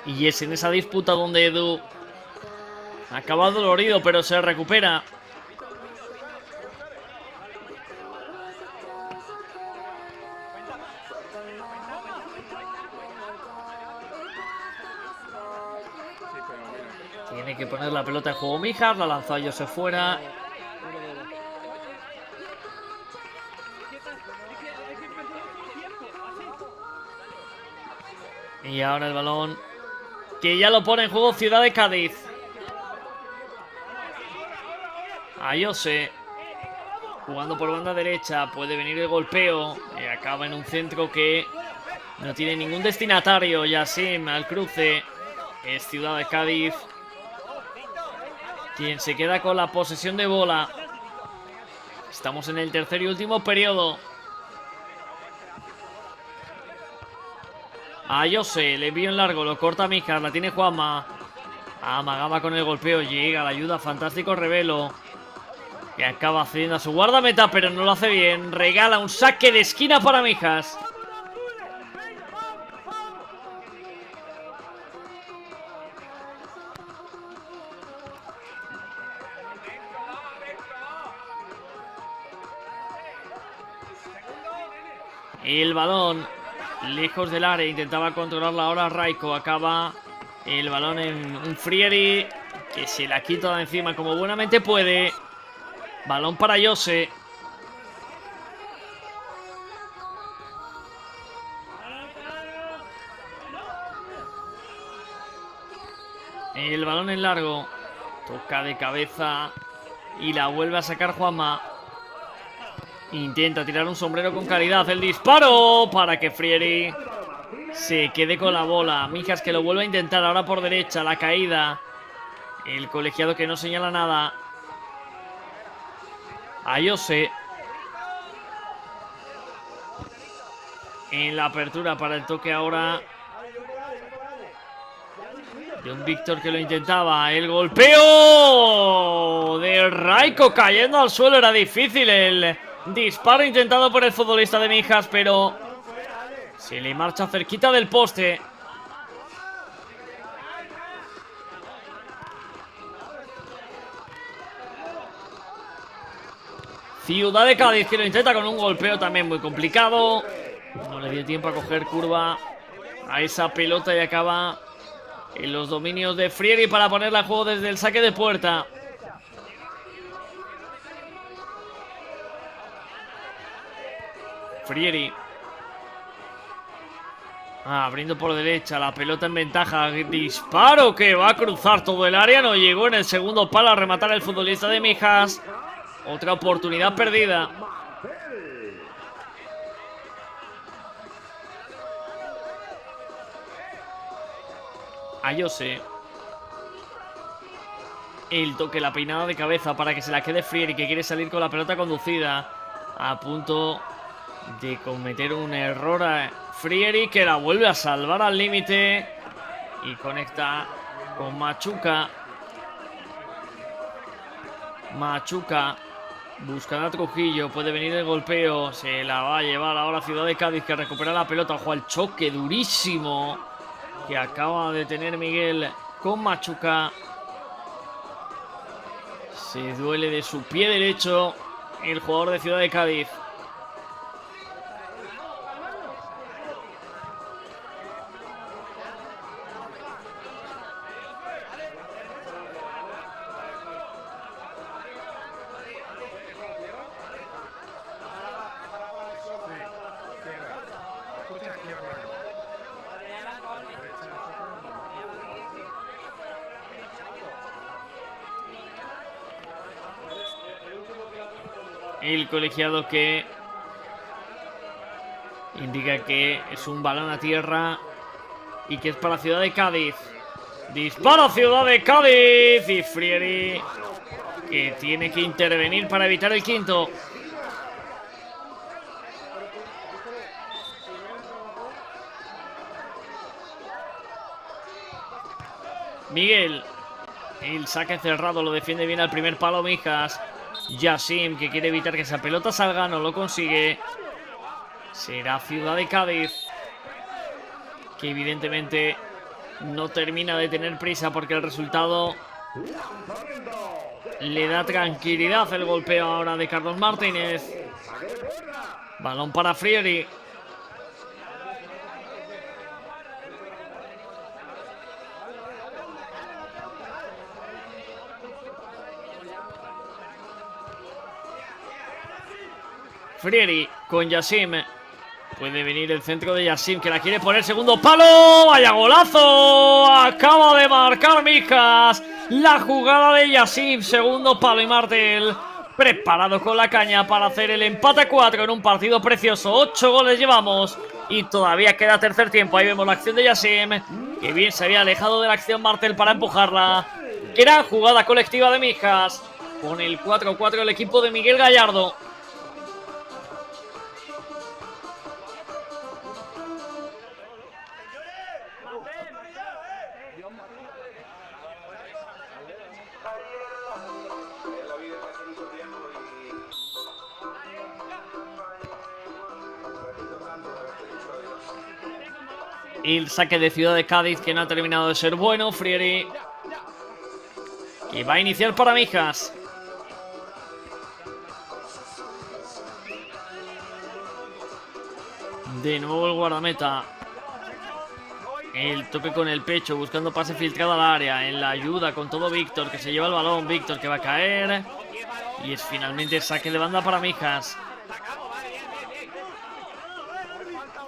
Y es en esa disputa donde Edu acaba dolorido, pero se recupera. Tiene que poner la pelota en juego Mijas, la lanzó a Jose fuera. Y ahora el balón que ya lo pone en juego Ciudad de Cádiz. A Jose, jugando por banda derecha, puede venir el golpeo. Acaba en un centro que no tiene ningún destinatario. Yassim al cruce. Es Ciudad de Cádiz quien se queda con la posesión de bola. Estamos en el tercer y último periodo. A Jose, le envío en largo, lo corta Mijas, la tiene Juanma. Amagaba con el golpeo, llega la ayuda, fantástico Revelo, que acaba cediendo a su guardameta, pero no lo hace bien. Regala un saque de esquina para Mijas. El balón lejos del área. Intentaba controlarla ahora Raiko. Acaba el balón en un Frieri que se la quita de encima como buenamente puede. Balón para Jose. El balón en largo. Toca de cabeza y la vuelve a sacar Juanma. Intenta tirar un sombrero con calidad. El disparo para que Frieri se quede con la bola. Mijas que lo vuelve a intentar ahora por derecha. La caída. El colegiado que no señala nada. A Jose. En la apertura para el toque ahora de un Víctor que lo intentaba. El golpeo de Raiko cayendo al suelo. Era difícil el disparo intentado por el futbolista de Mijas, pero se le marcha cerquita del poste. Ciudad de Cádiz que lo intenta con un golpeo también muy complicado. No le dio tiempo a coger curva a esa pelota y acaba en los dominios de Frieri para ponerla a juego desde el saque de puerta. Frieri. Abriendo por derecha, la pelota en ventaja. Disparo que va a cruzar todo el área. No llegó en el segundo palo a rematar el futbolista de Mijas. Otra oportunidad perdida. A Jose. El toque, la peinada de cabeza para que se la quede Frieri, que quiere salir con la pelota conducida. A punto de cometer un error a Frieri, que la vuelve a salvar al límite. Y conecta con Machuca. Machuca. Buscan a Trujillo, puede venir el golpeo. Se la va a llevar ahora Ciudad de Cádiz, que recupera la pelota. Ojo al choque durísimo que acaba de tener Miguel con Machuca. Se duele de su pie derecho el jugador de Ciudad de Cádiz. El colegiado que indica que es un balón a tierra y que es para Ciudad de Cádiz. Dispara Ciudad de Cádiz y Frieri, que tiene que intervenir para evitar el quinto. Miguel. El saque cerrado lo defiende bien al primer palo Mijas. Yassim, que quiere evitar que esa pelota salga, no lo consigue. Será Ciudad de Cádiz, que evidentemente no termina de tener prisa porque el resultado le da tranquilidad. El golpeo ahora de Carlos Martínez. Balón para Frieri. Frieri con Yassim. Puede venir el centro de Yassim, que la quiere poner. Segundo palo. ¡Vaya golazo! Acaba de marcar Mijas. La jugada de Yassim. Segundo palo y Martel preparado con la caña para hacer el empate a 4 en un partido precioso. 8 goles llevamos y todavía queda tercer tiempo. Ahí vemos la acción de Yassim, que bien se había alejado de la acción Martel para empujarla. Gran jugada colectiva de Mijas. Con el 4-4 el equipo de Miguel Gallardo. El saque de Ciudad de Cádiz, que no ha terminado de ser bueno. Frieri, que va a iniciar para Mijas. De nuevo el guardameta. El toque con el pecho, buscando pase filtrado al área. En la ayuda con todo Víctor, que se lleva el balón. Víctor, que va a caer. Y es finalmente saque de banda para Mijas.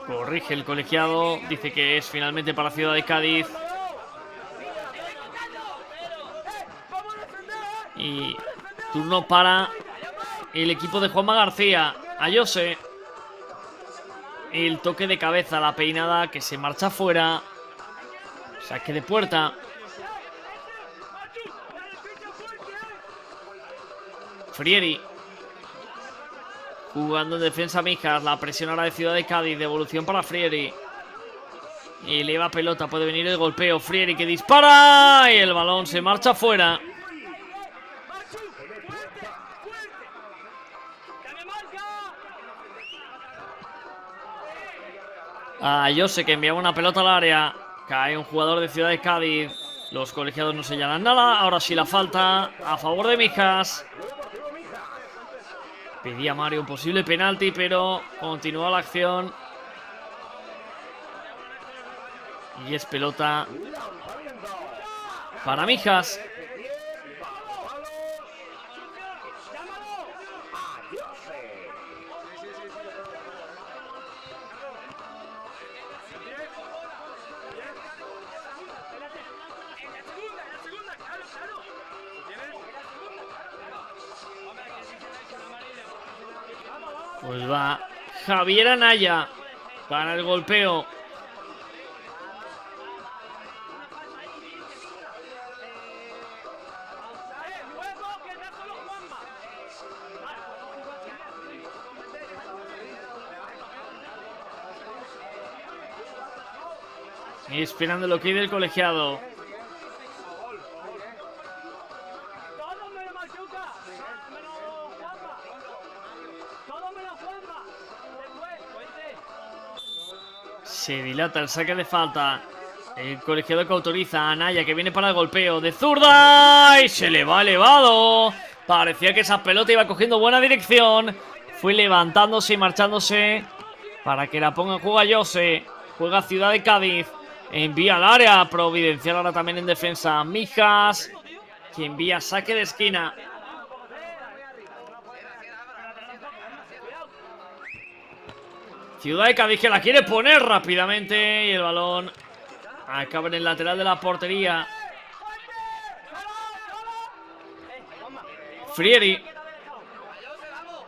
Corrige el colegiado. Dice que es finalmente para Ciudad de Cádiz. Y turno para el equipo de Juanma García. Ayose. El toque de cabeza, la peinada que se marcha fuera. Saque de puerta. Frieri. Jugando en defensa Mijas. La presión ahora de Ciudad de Cádiz. Devolución para Frieri. Eleva pelota. Puede venir el golpeo. Frieri que dispara. Y el balón se marcha fuera. Ayose que enviaba una pelota al área. Cae un jugador de Ciudad de Cádiz. Los colegiados no señalan nada. Ahora sí la falta a favor de Mijas. Pedía Mario un posible penalti, pero continúa la acción. Y es pelota para Mijas. Pues va Javier Anaya para el golpeo. Y esperando lo que hay del colegiado. Se dilata el saque de falta. El colegiado que autoriza a Anaya, que viene para el golpeo de zurda. Y se le va elevado. Parecía que esa pelota iba cogiendo buena dirección. Fue levantándose y marchándose para que la ponga en juego Ayose. Juega Ciudad de Cádiz. Envía al área. Providencial ahora también en defensa. Mijas, que envía saque de esquina. Ciudad de Cádiz que la quiere poner rápidamente. Y el balón acaba en el lateral de la portería. Frieri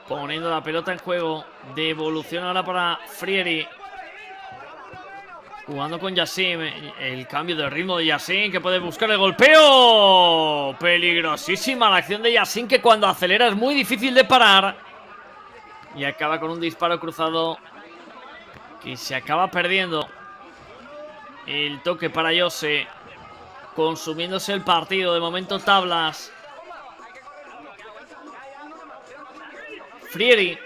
poniendo la pelota en juego. Devolución ahora para Frieri. Jugando con Yassin. El cambio de ritmo de Yassin, que puede buscar el golpeo. Peligrosísima la acción de Yassin, que cuando acelera es muy difícil de parar. Y acaba con un disparo cruzado que se acaba perdiendo. El toque para Ayose, consumiéndose el partido. De momento tablas. Frieri.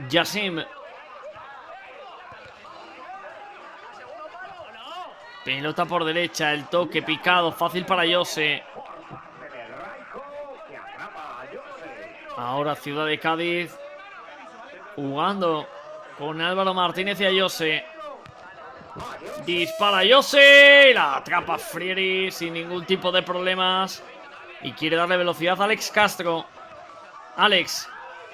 Yassin. Pelota por derecha. El toque picado. Fácil para Ayose. Ahora Ciudad de Cádiz jugando con Álvaro Martínez y Ayose. Dispara Ayose. La atrapa Frieri sin ningún tipo de problemas. Y quiere darle velocidad a Alex Castro. Alex.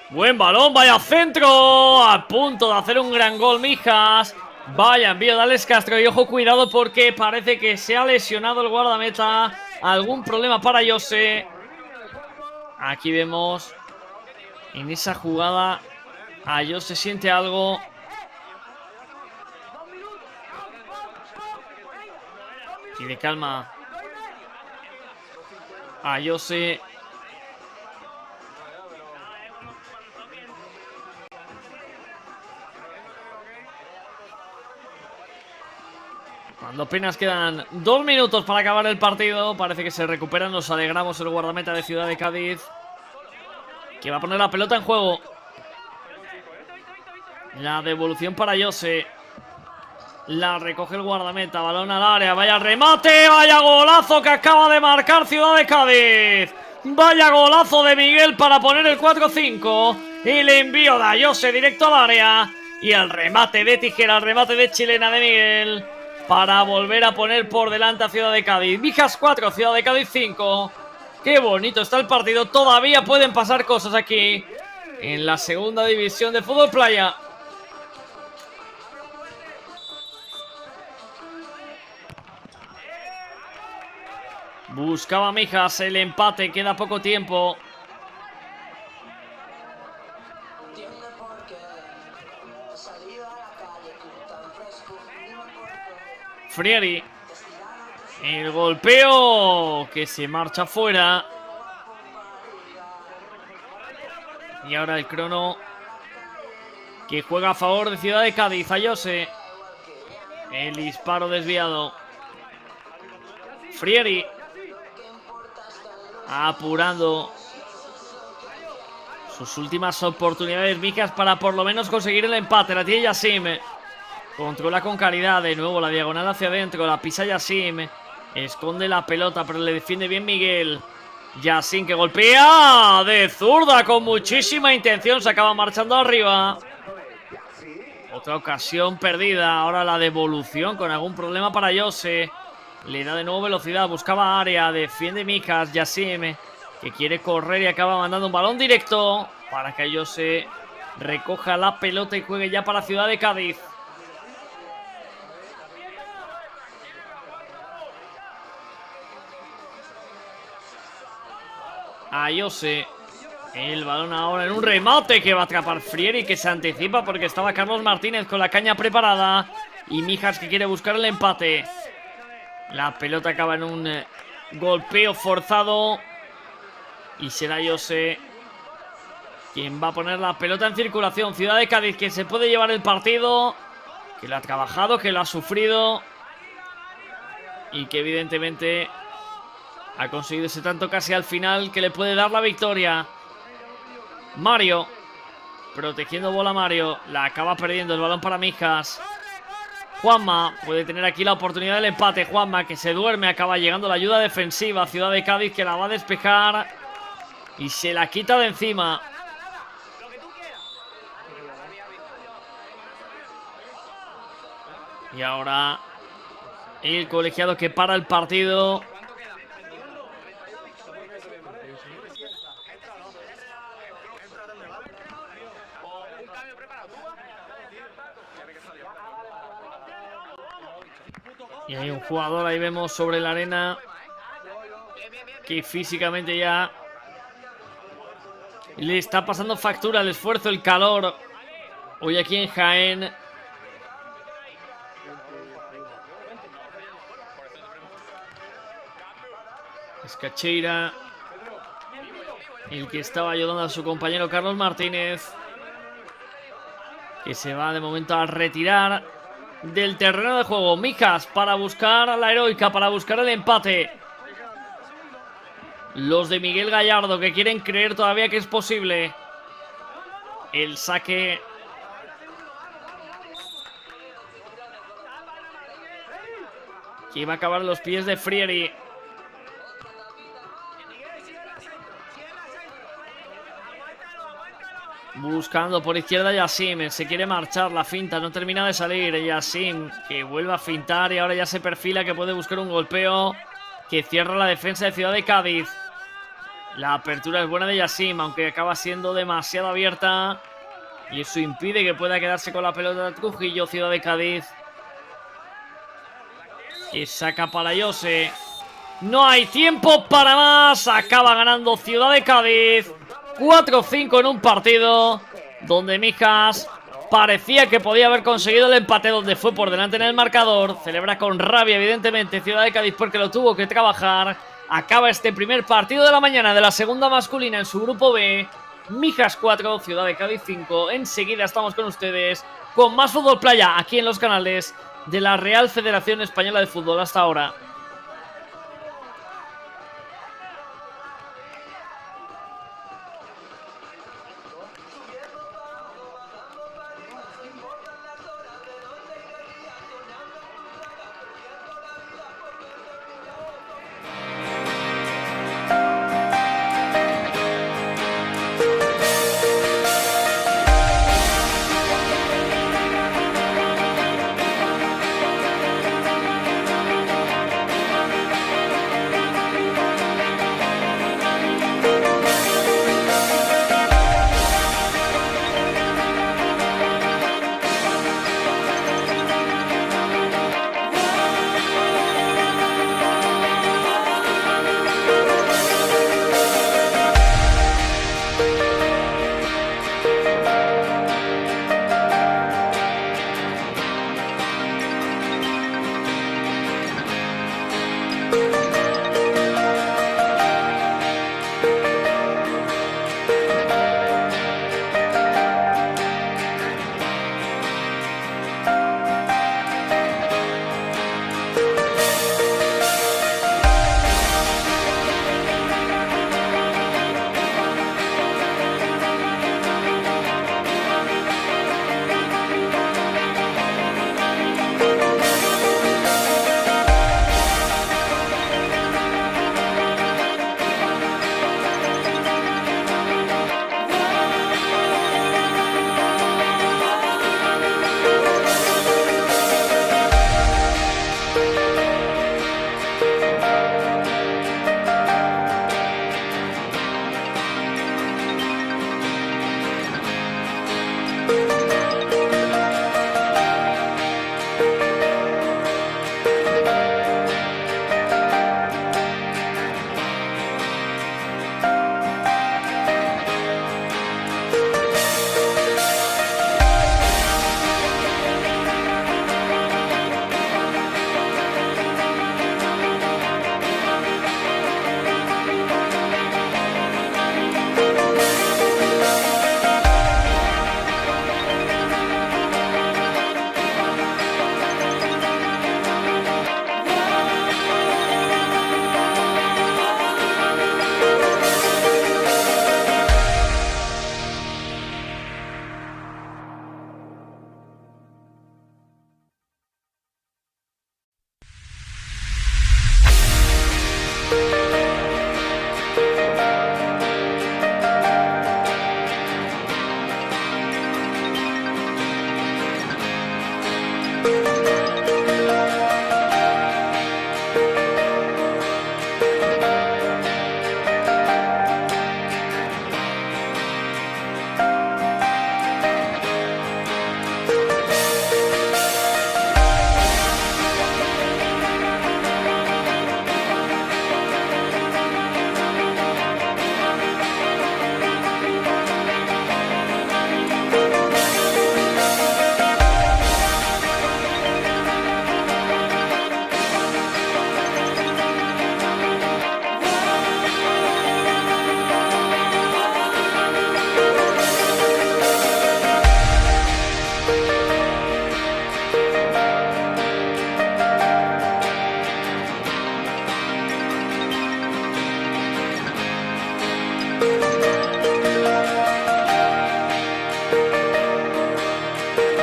Buen balón. Vaya centro. A punto de hacer un gran gol Mijas. Vaya envío de Alex Castro. Y ojo, cuidado, porque parece que se ha lesionado el guardameta. Algún problema para Ayose. Aquí vemos en esa jugada Ayose siente algo. Y de calma Ayose. Cuando apenas quedan 2 minutos para acabar el partido, parece que se recuperan. Nos alegramos el guardameta de Ciudad de Cádiz, que va a poner la pelota en juego. La devolución para Ayose. La recoge el guardameta. Balón al área. Vaya remate. Vaya golazo que acaba de marcar Ciudad de Cádiz. Vaya golazo de Miguel para poner el 4-5. Y el envío de Ayose directo al área. Y el remate de tijera, el remate de chilena de Miguel. Para volver a poner por delante a Ciudad de Cádiz. Mijas 4, Ciudad de Cádiz 5. Qué bonito está el partido. Todavía pueden pasar cosas aquí en la segunda división de fútbol playa. Buscaba Mijas el empate, queda poco tiempo. Frieri. El golpeo que se marcha fuera. Y ahora el crono que juega a favor de Ciudad de Cádiz. Ayose. El disparo desviado. Frieri. Apurando sus últimas oportunidades Mijas para por lo menos conseguir el empate. La tiene Yassim. Controla con caridad. De nuevo la diagonal hacia adentro. La pisa Yassim. Esconde la pelota, pero le defiende bien Miguel. Yassim que golpea de zurda con muchísima intención. Se acaba marchando arriba. Otra ocasión perdida. Ahora la devolución con algún problema para Ayose. Le da de nuevo velocidad. Buscaba área. Defiende Mijas. Yassim que quiere correr y acaba mandando un balón directo para que Ayose recoja la pelota y juegue ya para Ciudad de Cádiz. Ayose. El balón ahora en un remate que va a atrapar Frieri, que se anticipa porque estaba Carlos Martínez con la caña preparada. Y Mijas que quiere buscar el empate. La pelota acaba en un golpeo forzado. Y será Ayose quien va a poner la pelota en circulación. Ciudad de Cádiz que se puede llevar el partido. Que lo ha trabajado, que lo ha sufrido. Y que evidentemente ha conseguido ese tanto casi al final que le puede dar la victoria. Mario. Protegiendo bola Mario. La acaba perdiendo el balón para Mijas. Juanma puede tener aquí la oportunidad del empate. Juanma que se duerme. Acaba llegando la ayuda defensiva. Ciudad de Cádiz que la va a despejar. Y se la quita de encima. Y ahora el colegiado que para el partido. Y hay un jugador, ahí vemos sobre la arena, que físicamente ya le está pasando factura el esfuerzo, el calor. Hoy aquí en Jaén. Escacheira, el que estaba ayudando a su compañero Carlos Martínez, que se va de momento a retirar del terreno de juego. Mijas para buscar a la heroica, para buscar el empate. Los de Miguel Gallardo que quieren creer todavía que es posible. El saque que iba a acabar en los pies de Frieri. Buscando por izquierda Yassim. Se quiere marchar, la finta no termina de salir. Yassim que vuelve a fintar y ahora ya se perfila que puede buscar un golpeo que cierra la defensa de Ciudad de Cádiz. La apertura es buena de Yassim, aunque acaba siendo demasiado abierta. Y eso impide que pueda quedarse con la pelota de Trujillo. Ciudad de Cádiz que saca para Ayose. No hay tiempo para más. Acaba ganando Ciudad de Cádiz 4-5 en un partido donde Mijas parecía que podía haber conseguido el empate, donde fue por delante en el marcador. Celebra con rabia evidentemente Ciudad de Cádiz porque lo tuvo que trabajar. Acaba este primer partido de la mañana de la segunda masculina en su grupo B. Mijas 4, Ciudad de Cádiz 5. Enseguida estamos con ustedes con más fútbol playa aquí en los canales de la Real Federación Española de Fútbol. Hasta ahora.